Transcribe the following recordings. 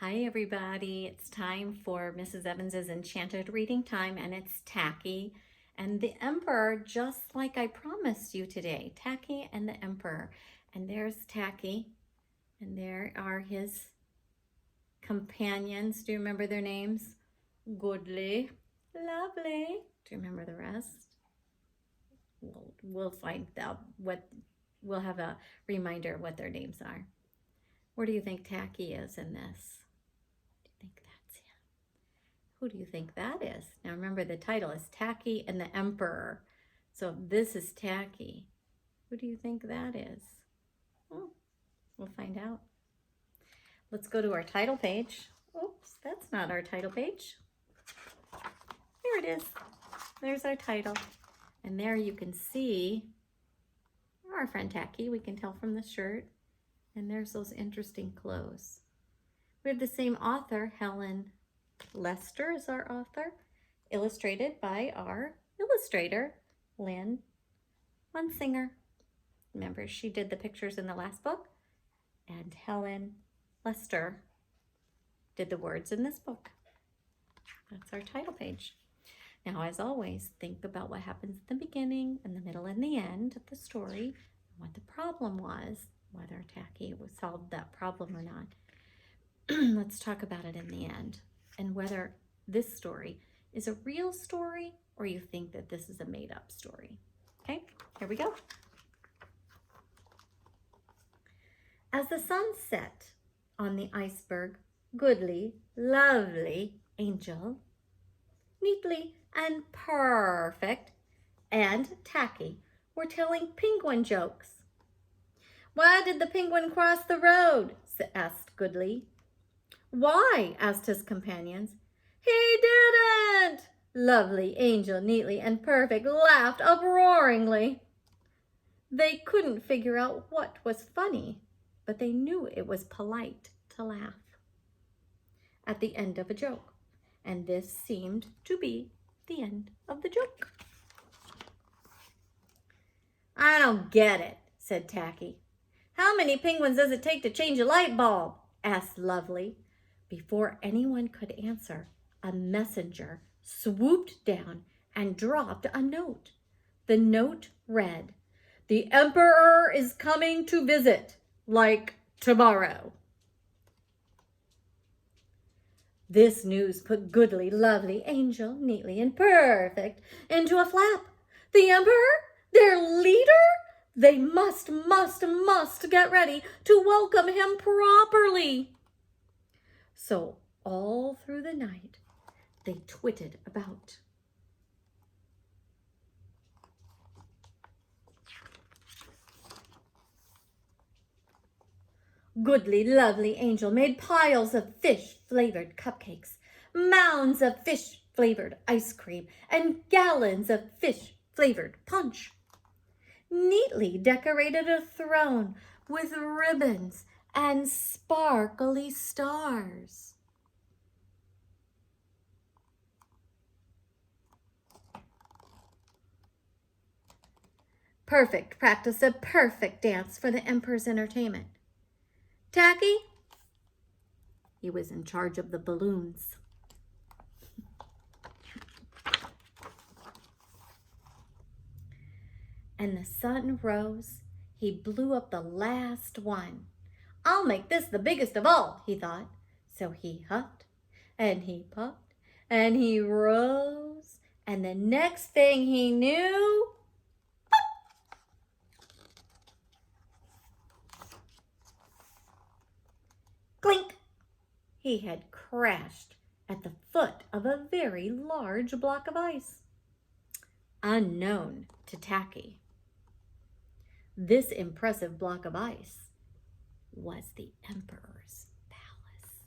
Hi everybody, it's time for Mrs. Evans's Enchanted Reading Time, and it's Tacky and the Emperor, just like I promised you today. Tacky and the Emperor. And there's Tacky, and there are his companions. Do you remember their names? Goodly, Lovely. Do you remember the rest? We'll find out we'll have a reminder of what their names are. Where do you think Tacky is in this? Think that's him. Who do you think that is? Now remember, the title is Tacky and the Emperor. So this is Tacky. Who do you think that is? Oh, we'll find out. Let's go to our title page. Oops, that's not our title page. Here it is. There's our title. And there you can see our friend Tacky. We can tell from the shirt. And there's those interesting clothes. We have the same author, Helen Lester is our author, illustrated by our illustrator, Lynn Munsinger. Remember, she did the pictures in the last book, and Helen Lester did the words in this book. That's our title page. Now, as always, think about what happens at the beginning and the middle and the end of the story, what the problem was, whether Tacky solved that problem or not. Let's talk about it in the end, and whether this story is a real story or you think that this is a made-up story. Okay, here we go. As the sun set on the iceberg, Goodly, Lovely, Angel, Neatly and Perfect, and Tacky were telling penguin jokes. "Why did the penguin cross the road?" asked Goodly. "Why?" asked his companions. "He didn't!" Lovely, Angel, Neatly, and Perfect laughed uproaringly. They couldn't figure out what was funny, but they knew it was polite to laugh at the end of a joke, and this seemed to be the end of the joke. "I don't get it," said Tacky. "How many penguins does it take to change a light bulb?" asked Lovely. Before anyone could answer, a messenger swooped down and dropped a note. The note read, "The Emperor is coming to visit, like tomorrow." This news put Goodly, Lovely, Angel, Neatly, and Perfect into a flap. The Emperor? Their leader? They must get ready to welcome him properly. So all through the night, they twitted about. Goodly, Lovely, Angel made piles of fish-flavored cupcakes, mounds of fish-flavored ice cream, and gallons of fish-flavored punch. Neatly decorated a throne with ribbons and sparkly stars. Perfect practiced a perfect dance for the Emperor's entertainment. Tacky, he was in charge of the balloons. And the sun rose. He blew up the last one. "I'll make this the biggest of all," he thought. So he huffed and he puffed and he rose. And the next thing he knew, clink, he had crashed at the foot of a very large block of ice. Unknown to Tacky, this impressive block of ice was the Emperor's palace.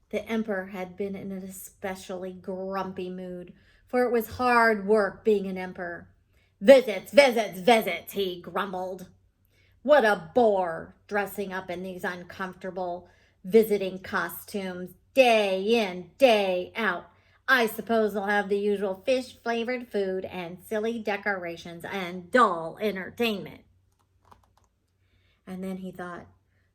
The Emperor had been in an especially grumpy mood, for it was hard work being an emperor. "Visits, visits, visits," he grumbled. "What a bore dressing up in these uncomfortable visiting costumes day in, day out. I suppose they'll have the usual fish-flavored food and silly decorations and dull entertainment. And then he thought,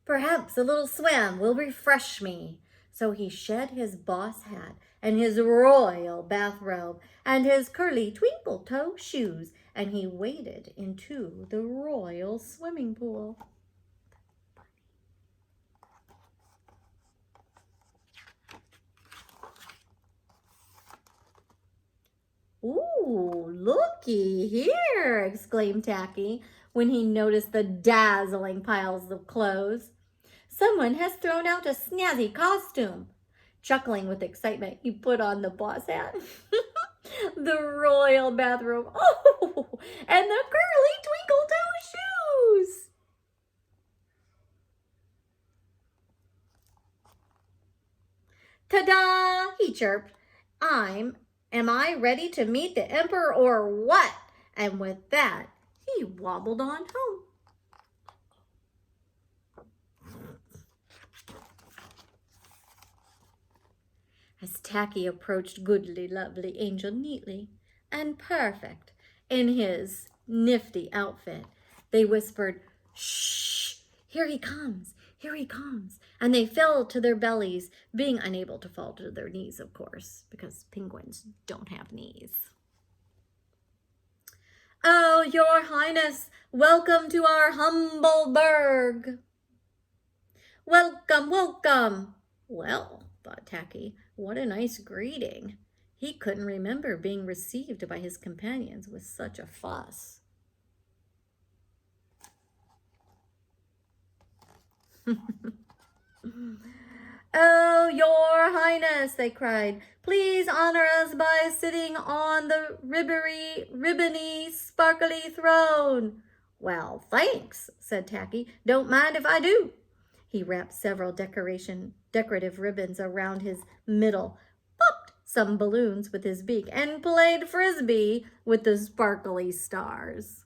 perhaps a little swim will refresh me. So he shed his boss hat and his royal bathrobe and his curly twinkle-toe shoes, and he waded into the royal swimming pool. Ooh, looky here, exclaimed Tacky when he noticed the dazzling piles of clothes. Someone has thrown out a snazzy costume. Chuckling with excitement, he put on the boss hat, the royal bathrobe, and the curly twinkle-toe shoes. Ta-da! He chirped. Am I ready to meet the emperor or what? And with that, he wobbled on home. As Tacky approached goodly, lovely Angel neatly and perfect in his nifty outfit, they whispered, "Shh, here he comes, here he comes." And they fell to their bellies, being unable to fall to their knees, of course, because penguins don't have knees. "Oh, your highness, welcome to our humble burg." "Welcome, welcome." Well, thought Tacky, what a nice greeting. He couldn't remember being received by his companions with such a fuss. "Oh, your highness," they cried, "please honor us by sitting on the ribbony, sparkly throne." "Well, thanks," said Tacky. "Don't mind if I do." He wrapped several decorative ribbons around his middle, popped some balloons with his beak, and played frisbee with the sparkly stars.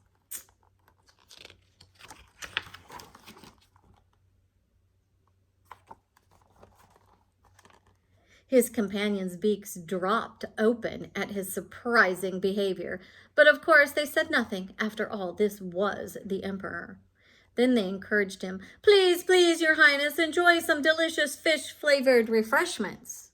His companions' beaks dropped open at his surprising behavior, but of course they said nothing. After all, this was the emperor. Then they encouraged him, "Please, please, your highness, enjoy some delicious fish-flavored refreshments."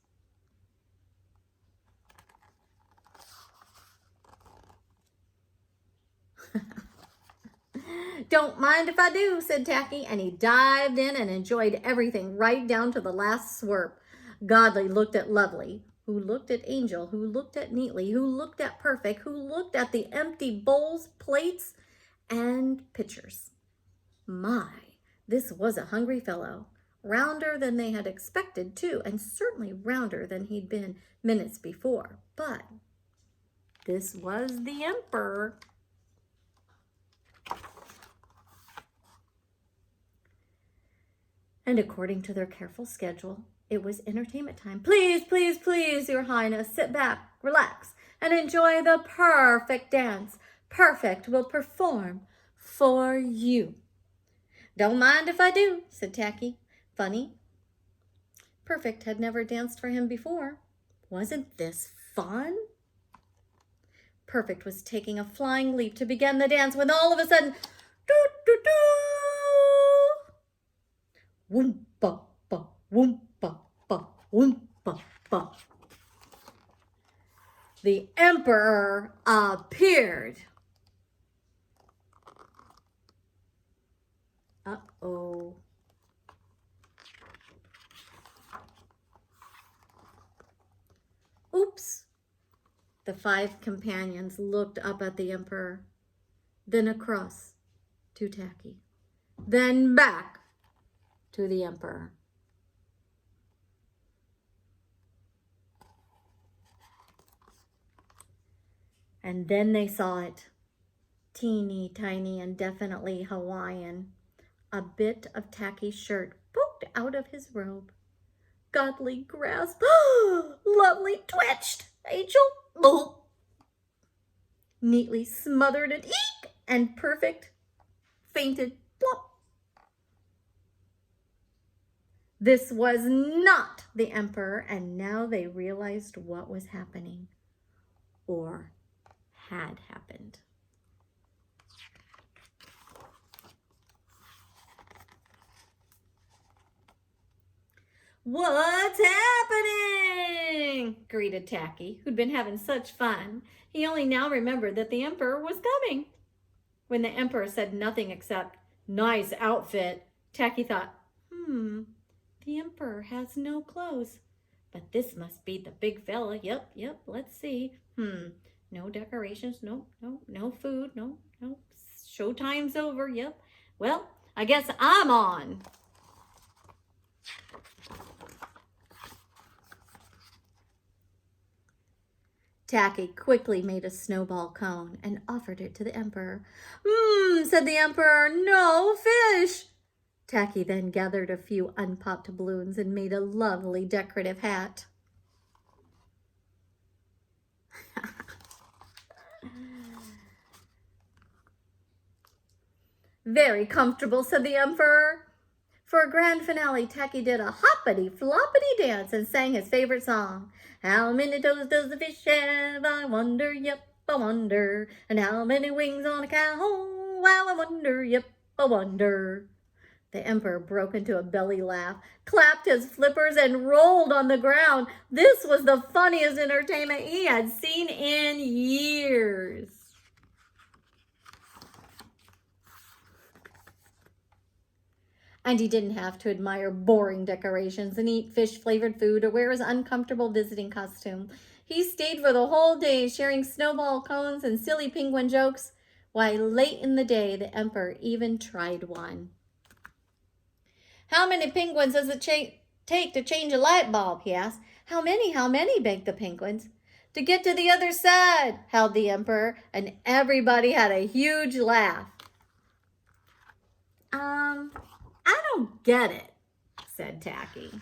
"Don't mind if I do," said Tacky, and he dived in and enjoyed everything right down to the last slurp. Godly looked at Lovely, who looked at Angel, who looked at Neatly, who looked at Perfect, who looked at the empty bowls, plates, and pitchers. My, this was a hungry fellow. Rounder than they had expected, too, and certainly rounder than he'd been minutes before. But this was the emperor. And according to their careful schedule, it was entertainment time. "Please, please, please, your highness, sit back, relax, and enjoy the perfect dance. Perfect will perform for you." "Don't mind if I do," said Tacky. Funny. Perfect had never danced for him before. Wasn't this fun? Perfect was taking a flying leap to begin the dance when all of a sudden, doo-doo-doo! Woompa-pa, woompa-pa, woompa-pa. The emperor appeared. Uh-oh. Oops. The 5 companions looked up at the emperor, then across to Tacky, then back to the emperor. And then they saw it. Teeny tiny and definitely Hawaiian. A bit of Tacky's shirt poked out of his robe. Godly grasped. Lovely twitched. Angel, oh. Neatly smothered an eek, and Perfect fainted. Plop. This was not the emperor, and now they realized what was happening, or had happened. "What's happening?" greeted Tacky, who'd been having such fun. He only now remembered that the emperor was coming. When the emperor said nothing except, "Nice outfit," Tacky thought, the emperor has no clothes. But this must be the big fella. Yep, let's see. No decorations, no food, no. Showtime's over, yep. Well, I guess I'm on. Tacky quickly made a snowball cone and offered it to the emperor. Said the emperor, "no fish." Tacky then gathered a few unpopped balloons and made a lovely decorative hat. "Very comfortable," said the emperor. For a grand finale, Tacky did a hoppity-floppity dance and sang his favorite song. "How many toes does the fish have? I wonder, yep, I wonder. And how many wings on a cow? Wow, I wonder, yep, I wonder." The emperor broke into a belly laugh, clapped his flippers, and rolled on the ground. This was the funniest entertainment he had seen in years. And he didn't have to admire boring decorations and eat fish-flavored food or wear his uncomfortable visiting costume. He stayed for the whole day, sharing snowball cones and silly penguin jokes, while late in the day, the emperor even tried one. "How many penguins does it take to change a light bulb?" he asked. How many, begged the penguins. "To get to the other side," howled the emperor, and everybody had a huge laugh. I don't get it," said Tacky.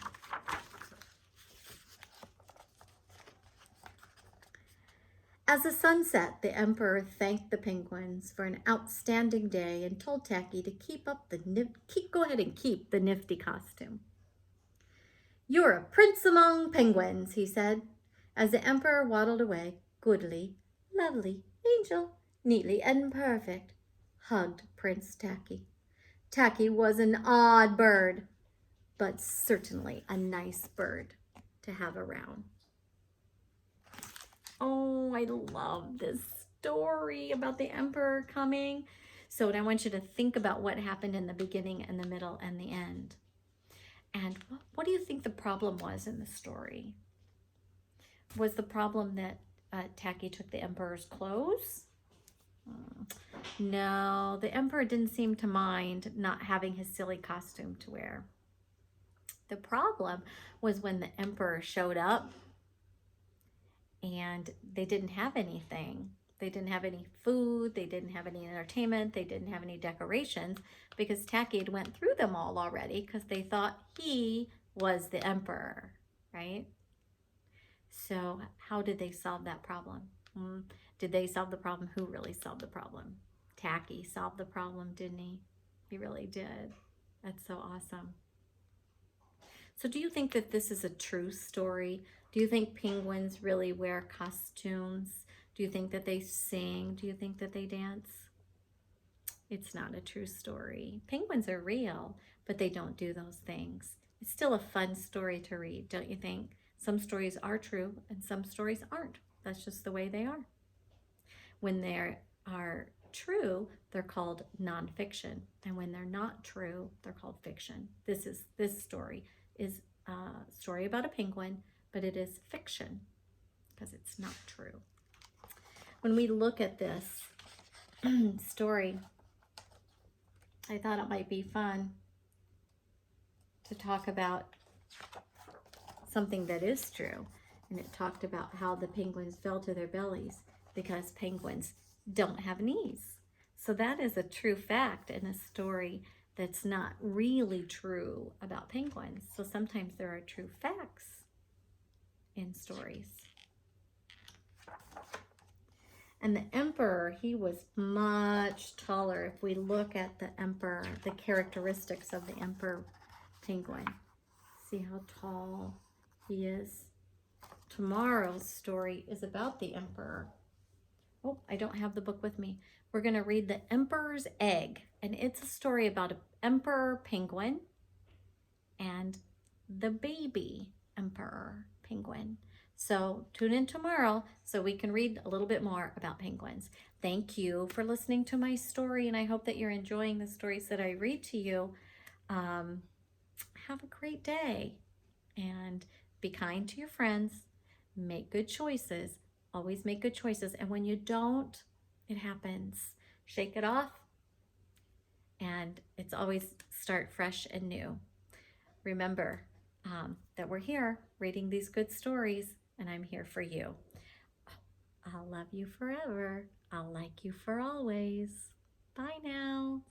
As the sun set, the emperor thanked the penguins for an outstanding day and told Tacky to go ahead and keep the nifty costume. "You're a prince among penguins," he said, as the emperor waddled away, goodly, lovely, angel, neatly and perfect, hugged Prince Tacky. Tacky was an odd bird, but certainly a nice bird to have around. Oh, I love this story about the emperor coming. So I want you to think about what happened in the beginning and the middle and the end. And what do you think the problem was in the story? Was the problem that Tacky took the emperor's clothes? No, the emperor didn't seem to mind not having his silly costume to wear. The problem was when the emperor showed up and they didn't have anything. They didn't have any food, they didn't have any entertainment, they didn't have any decorations because Tacky had went through them all already because they thought he was the emperor, right? So how did they solve that problem? Did they solve the problem? Who really solved the problem? Tacky solved the problem, didn't he? He really did. That's so awesome. So do you think that this is a true story? Do you think penguins really wear costumes? Do you think that they sing? Do you think that they dance? It's not a true story. Penguins are real, but they don't do those things. It's still a fun story to read, don't you think? Some stories are true and some stories aren't. That's just the way they are. When they are true, they're called nonfiction. And when they're not true, they're called fiction. This story is a story about a penguin, but it is fiction because it's not true. When we look at this story, I thought it might be fun to talk about something that is true. And it talked about how the penguins fell to their bellies because penguins don't have knees. So that is a true fact in a story that's not really true about penguins. So sometimes there are true facts in stories. And the emperor, he was much taller. If we look at the emperor, the characteristics of the emperor penguin. See how tall he is. Tomorrow's story is about the emperor. Oh, I don't have the book with me. We're going to read The Emperor's Egg, and it's a story about an emperor penguin and the baby emperor penguin. So tune in tomorrow so we can read a little bit more about penguins. Thank you for listening to my story, and I hope that you're enjoying the stories that I read to you. Have a great day, and be kind to your friends. Make good choices. Always make good choices. And when you don't, it happens. Shake it off, and it's always start fresh and new. Remember that we're here reading these good stories, and I'm here for you. I'll love you forever. I'll like you for always. Bye now.